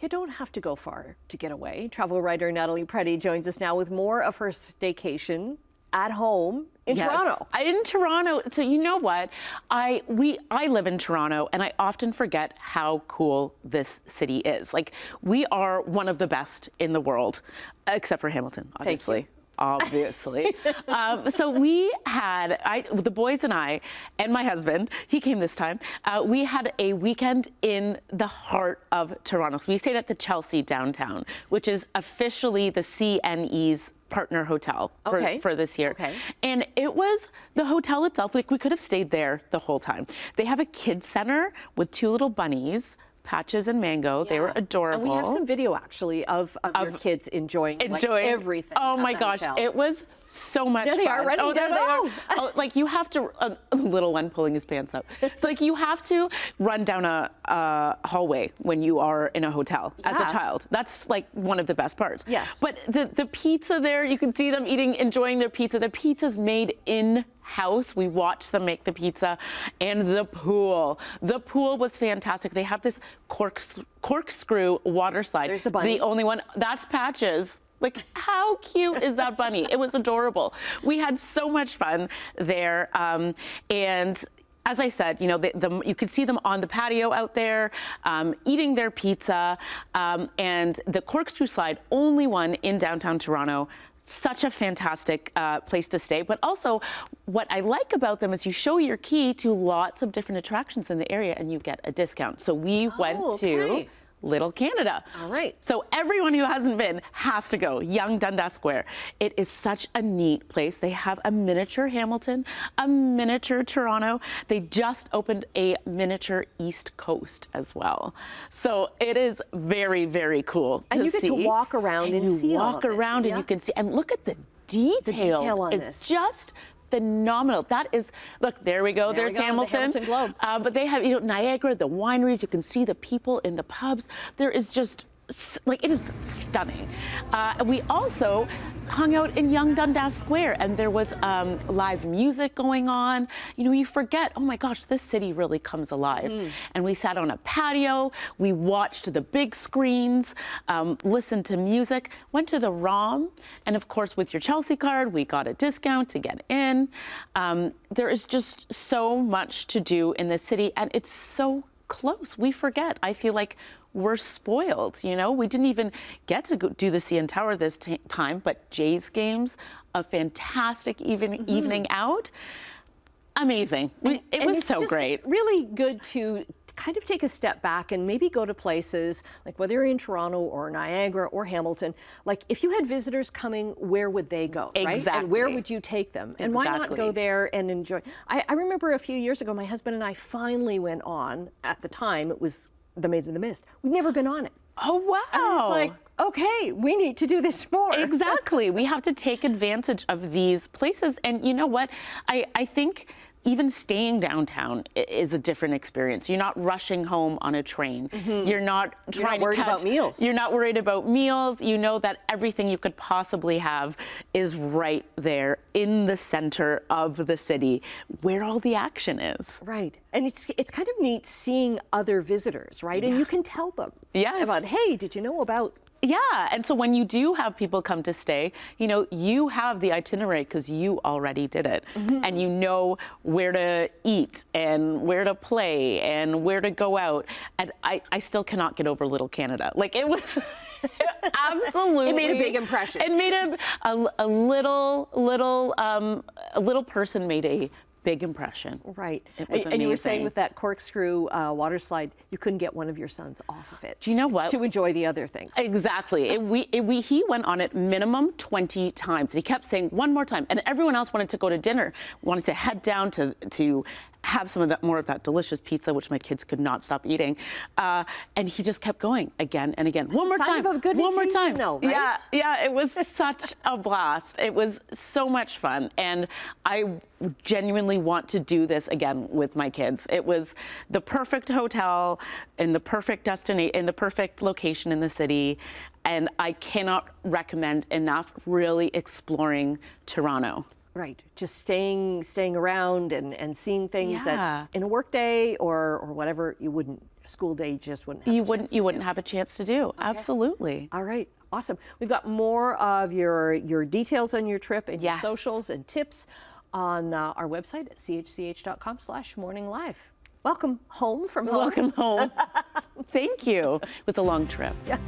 You don't have to go far to get away. Travel writer Natalie Preddie joins us now with more of her staycation at home in Toronto. In Toronto. So you know what? I live in Toronto, and I often forget how cool this city is. Like, we are one of the best in the world, except for Hamilton, obviously. Thank you. Obviously. So we had, the boys and I, and my husband, he came this time, we had a weekend in the heart of Toronto. So we stayed at the Chelsea downtown, which is officially the CNE's partner hotel for this year. Okay. And it was the hotel itself, like we could have stayed there the whole time. They have a kids center with 2 little bunnies, Patches and Mango. Yeah. They were adorable. And we have some video actually of your kids enjoying like, everything. Oh my gosh, hotel. It was so much fun. There they are running there down they the are. road. Oh, like you have to, a little one pulling his pants up. It's like you have to run down a hallway when you are in a hotel as a child. That's like one of the best parts. Yes. But the pizza there, you can see them enjoying their pizza. The pizza's made in house. We watched them make the pizza. And the pool was fantastic. They have this corkscrew water slide. There's the bunny. The only one, that's Patches. Like, how cute is that bunny? It was adorable. We had so much fun there. And as I said, you know, you could see them on the patio out there, eating their pizza. And the corkscrew slide, only one in downtown Toronto. Such a fantastic place to stay. But also, what I like about them is you show your key to lots of different attractions in the area and you get a discount. So we went to Little Canada. All right. So everyone who hasn't been has to go. Yonge Dundas Square. It is such a neat place. They have a miniature Hamilton, a miniature Toronto. They just opened a miniature East Coast as well. So it is very, very cool. And you get to walk around and see all of this. You walk around and you can see, and look at the detail. The detail on it's this. just phenomenal. That is, look, there we go. There's Hamilton. The Hamilton Globe. But they have, you know, Niagara, the wineries. You can see the people in the pubs. There is just, like, it is stunning. We also hung out in Yonge Dundas Square, and there was live music going on. You know, you forget, oh my gosh, this city really comes alive. And we sat on a patio, we watched the big screens, listened to music, went to the ROM, and of course with your Chelsea card, we got a discount to get in. There is just so much to do in this city, and it's so close. We forget. I feel like we're spoiled, you know? We didn't even get to go do the CN Tower this time, but Jays games, a fantastic evening out. Amazing. It was so great. Really good to kind of take a step back and maybe go to places like whether you're in Toronto or Niagara or Hamilton, like if you had visitors coming, where would they go, right? Exactly. And where would you take them? And why not go there and enjoy? I remember a few years ago, my husband and I finally went on, at the time it was The Maid in the Mist. We'd never been on it. Oh, wow. And it's like, okay, we need to do this more. Exactly. We have to take advantage of these places. And you know what? I think even staying downtown is a different experience. You're not rushing home on a train. You're not trying to worried about meals. You're not worried about meals. You know that everything you could possibly have is right there in the center of the city where all the action is. Right. And it's kind of neat seeing other visitors, right? And you can tell them about, hey, did you know about... Yeah, and so when you do have people come to stay, you know, you have the itinerary because you already did it. And you know where to eat and where to play and where to go out. And I still cannot get over Little Canada. Like, it was absolutely... It made a big impression. It made a little person made a big impression. Right. And you were saying with that corkscrew water slide, you couldn't get one of your sons off of it. Do you know what? To enjoy the other things. Exactly. He went on it minimum 20 times. He kept saying one more time. And everyone else wanted to go to dinner, wanted to head down to have some of that, more of that delicious pizza, which my kids could not stop eating. And he just kept going again and again. One more time. Of a good one more time. Though, right? Yeah, it was such a blast. It was so much fun. And I genuinely want to do this again with my kids. It was the perfect hotel in the perfect destination, in the perfect location in the city. And I cannot recommend enough really exploring Toronto. Right, just staying around and seeing things that in a work day or whatever you wouldn't school day just wouldn't have You wouldn't have a chance to do. Absolutely. All right, awesome. We've got more of your details on your trip and your socials and tips on our website at chch.com/morninglive. Welcome home from home. Welcome home. Thank you. It was a long trip. Yeah.